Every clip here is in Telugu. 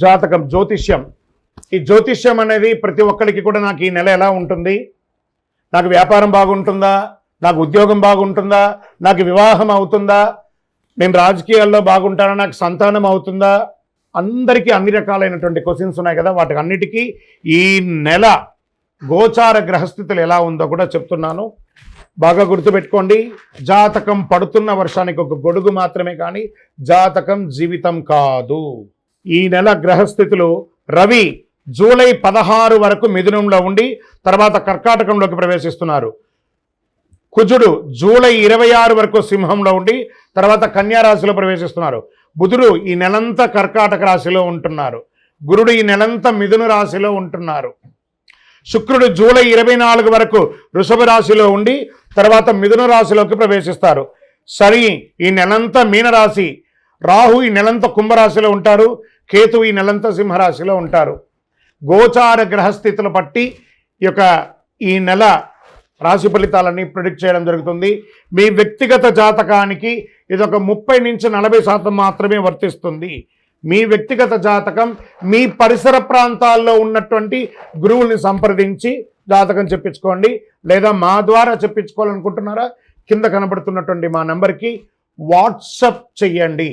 జాతకం, జ్యోతిష్యం. ఈ జ్యోతిష్యం అనేది ప్రతి ఒక్కరికి కూడా నాకు ఈ నెల ఎలా ఉంటుంది, నాకు వ్యాపారం బాగుంటుందా, నాకు ఉద్యోగం బాగుంటుందా, నాకు వివాహం అవుతుందా, నేను రాజకీయాల్లో బాగుంటానా, నాకు సంతానం అవుతుందా, అందరికీ అన్ని రకాలైనటువంటి క్వశ్చన్స్ ఉన్నాయి కదా. వాటికి అన్నిటికీ ఈ నెల గోచార గ్రహస్థితులు ఎలా ఉందో కూడా చెప్తున్నాను. బాగా గుర్తుపెట్టుకోండి. జాతకం పడుతున్న వర్షానికి ఒక గొడుగు మాత్రమే, కానీ జాతకం జీవితం కాదు. ఈ నెల గ్రహస్థితులు: రవి జూలై 16 వరకు మిథునంలో ఉండి తర్వాత కర్కాటకంలోకి ప్రవేశిస్తున్నారు. కుజుడు జూలై 26 వరకు సింహంలో ఉండి తర్వాత కన్యా రాశిలో ప్రవేశిస్తున్నారు. బుధుడు ఈ నెలంతా కర్కాటక రాశిలో ఉంటున్నారు. గురుడు ఈ నెలంతా మిథున రాశిలో ఉంటున్నారు. శుక్రుడు జూలై 24 వరకు వృషభ రాశిలో ఉండి తర్వాత మిథున రాశిలోకి ప్రవేశిస్తారు. శని ఈ నెలంతా మీనరాశి, రాహు ఈ నెలంతా కుంభరాశిలో ఉంటారు, కేతు ఈ నెలంతా సింహరాశిలో ఉంటారు. గోచార గ్రహస్థితులు బట్టి ఈ నెల రాశి ఫలితాలని ప్రిడిక్ట్ చేయడం జరుగుతుంది. మీ వ్యక్తిగత జాతకానికి ఇదొక 30 నుంచి 40% మాత్రమే వర్తిస్తుంది. మీ వ్యక్తిగత జాతకం మీ పరిసర ప్రాంతాల్లో ఉన్నటువంటి గురువుల్ని సంప్రదించి జాతకం చెప్పించుకోండి, లేదా మా ద్వారా చెప్పించుకోవాలనుకుంటున్నారా కింద కనబడుతున్నటువంటి మా నెంబర్కి వాట్సప్ చెయ్యండి.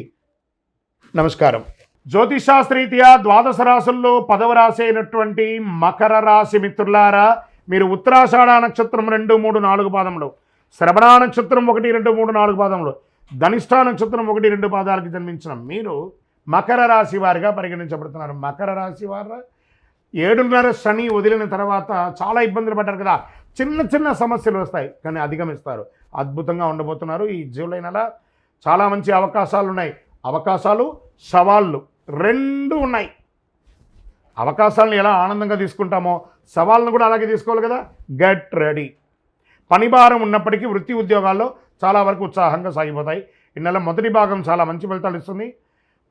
నమస్కారం. జ్యోతిషాస్త్రీత్యా ద్వాదశ రాశుల్లో 10వ రాశి అయినటువంటి మకర రాశి మిత్రులారా, మీరు ఉత్తరాషాఢ నక్షత్రం 2, 3, 4 పాదములు, శ్రవణ నక్షత్రం 1, 2, 3, 4 పాదములు, ధనిష్ఠ నక్షత్రం 1, 2 పాదాలకు జన్మించిన మీరు మకర రాశి వారిగా పరిగణించబడుతున్నారు. మకర రాశి వారు 7.5 శని వదిలిన తర్వాత చాలా ఇబ్బందులు పడ్డారు కదా. చిన్న చిన్న సమస్యలు వస్తాయి, కానీ అధిగమిస్తారు. అద్భుతంగా ఉండబోతున్నారు. ఈ జూలై నెల చాలా మంచి అవకాశాలు ఉన్నాయి. అవకాశాలు, సవాళ్ళు రెండు ఉన్నాయి. అవకాశాలను ఎలా ఆనందంగా తీసుకుంటామో సవాళ్ళను కూడా అలాగే తీసుకోవాలి కదా. Get ready. పని భారం ఉన్నప్పటికీ వృత్తి ఉద్యోగాల్లో చాలా వరకు ఉత్సాహంగా సాగిపోతాయి. ఈ నెల మొదటి భాగం చాలా మంచి ఫలితాలు ఇస్తుంది.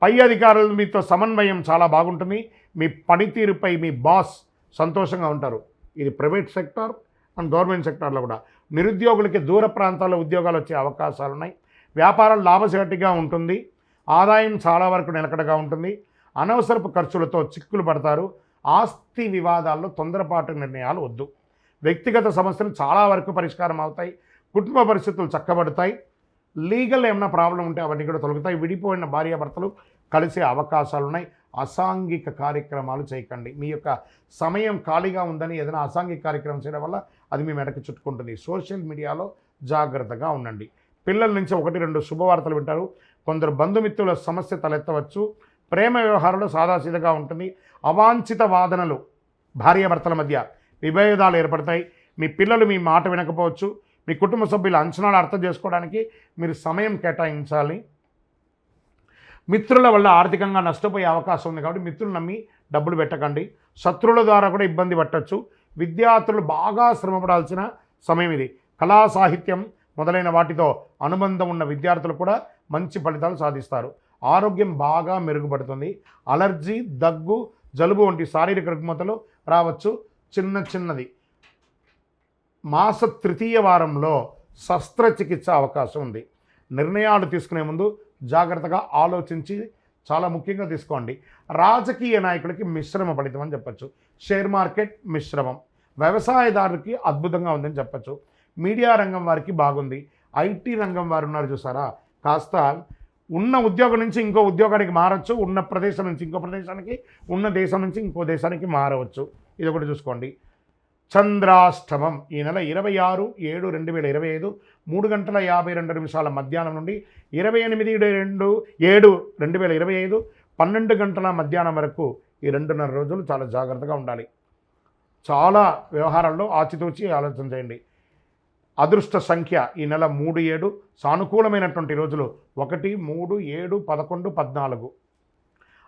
పై అధికారులు మీతో సమన్వయం చాలా బాగుంటుంది. మీ పనితీరుపై మీ బాస్ సంతోషంగా ఉంటారు. ఇది ప్రైవేట్ సెక్టార్ అండ్ గవర్నమెంట్ సెక్టార్లో కూడా. నిరుద్యోగులకి దూర ప్రాంతాల్లో ఉద్యోగాలు వచ్చే అవకాశాలు ఉన్నాయి. వ్యాపారం లాభసాటిగా ఉంటుంది. ఆదాయం చాలా వరకు నిలకడగా ఉంటుంది. అనవసరపు ఖర్చులతో చిక్కులు పడతారు. ఆస్తి వివాదాల్లో తొందరపాటు నిర్ణయాలు వద్దు. వ్యక్తిగత సమస్యలు చాలా వరకు పరిష్కారం అవుతాయి. కుటుంబ పరిస్థితులు చక్కబడతాయి. లీగల్ ఏమైనా ప్రాబ్లం ఉంటే అవన్నీ కూడా తొలగుతాయి. విడిపోయిన భార్యాభర్తలు కలిసే అవకాశాలు ఉన్నాయి. అసాంఘిక కార్యక్రమాలు చేయకండి. మీ యొక్క సమయం ఖాళీగా ఉందని ఏదైనా అసాంఘిక కార్యక్రమం చేయడం వల్ల అది మీ మెడకు చుట్టుకుంటుంది. సోషల్ మీడియాలో జాగ్రత్తగా ఉండండి. పిల్లల నుంచి 1-2 శుభవార్తలు వింటారు. కొందరు బంధుమిత్రుల సమస్య తలెత్తవచ్చు. ప్రేమ వ్యవహారంలో సాదాసీదగా ఉంటుంది. అవాంఛిత వాదనలు, భార్యాభర్తల మధ్య విభేదాలు ఏర్పడతాయి. మీ పిల్లలు మీ మాట వినకపోవచ్చు. మీ కుటుంబ సభ్యుల అంచనాలు అర్థం చేసుకోవడానికి మీరు సమయం కేటాయించాలి. మిత్రుల వల్ల ఆర్థికంగా నష్టపోయే అవకాశం ఉంది కాబట్టి మిత్రులు నమ్మి డబ్బులు పెట్టకండి. శత్రువుల ద్వారా కూడా ఇబ్బంది పట్టచ్చు. విద్యార్థులు బాగా శ్రమపడాల్సిన సమయం ఇది. కళా సాహిత్యం మొదలైన వాటితో అనుబంధం ఉన్న విద్యార్థులు కూడా మంచి ఫలితాలు సాధిస్తారు. ఆరోగ్యం బాగా మెరుగుపడుతుంది. అలర్జీ, దగ్గు, జలుబు వంటి శారీరక రుగ్మతలు రావచ్చు. చిన్నది మాస 3వ వారంలో శస్త్రచికిత్స అవకాశం ఉంది. నిర్ణయాలు తీసుకునే ముందు జాగ్రత్తగా ఆలోచించి చాలా ముఖ్యంగా తీసుకోండి. రాజకీయ నాయకులకి మిశ్రమ ఫలితం అని చెప్పచ్చు. షేర్ మార్కెట్ మిశ్రమం. వ్యవసాయదారులకి అద్భుతంగా ఉందని చెప్పచ్చు. మీడియా రంగం వారికి బాగుంది. ఐటీ రంగం వారు ఉన్నారు చూసారా, కాస్త ఉన్న ఉద్యోగం నుంచి ఇంకో ఉద్యోగానికి మారచ్చు. ఉన్న ప్రదేశం నుంచి ఇంకో ప్రదేశానికి, ఉన్న దేశం నుంచి ఇంకో దేశానికి మారవచ్చు. ఇది ఒకటి చూసుకోండి. చంద్రాష్టమం ఈ నెల 26/7/2025 3:52 మధ్యాహ్నం నుండి 28/7/2025 12 గంటల మధ్యాహ్నం వరకు ఈ 2.5 రోజులు చాలా జాగ్రత్తగా ఉండాలి. చాలా వ్యవహారాల్లో ఆచితూచి ఆలోచన చేయండి. అదృష్ట సంఖ్య ఈ నెల 3, 7. సానుకూలమైనటువంటి రోజులు 1, 3, 7, 11, 14.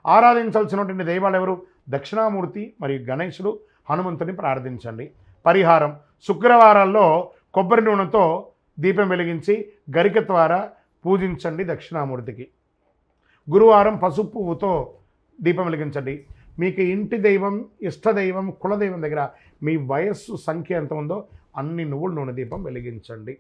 ఆరాధించాల్సినటువంటి దైవాలు ఎవరు? దక్షిణామూర్తి మరియు గణేశుడు, హనుమంతుని ప్రార్థించండి. పరిహారం: శుక్రవారాల్లో కొబ్బరి నూనెతో దీపం వెలిగించి గరిక ద్వారా పూజించండి దక్షిణామూర్తికి. గురువారం పసుపు పువ్వుతో దీపం వెలిగించండి. మీకు ఇంటి దైవం, ఇష్టదైవం, కులదైవం దగ్గర మీ వయస్సు సంఖ్య ఎంత ఉందో అన్ని నువ్వుల నూనె దీపం వెలిగించండి.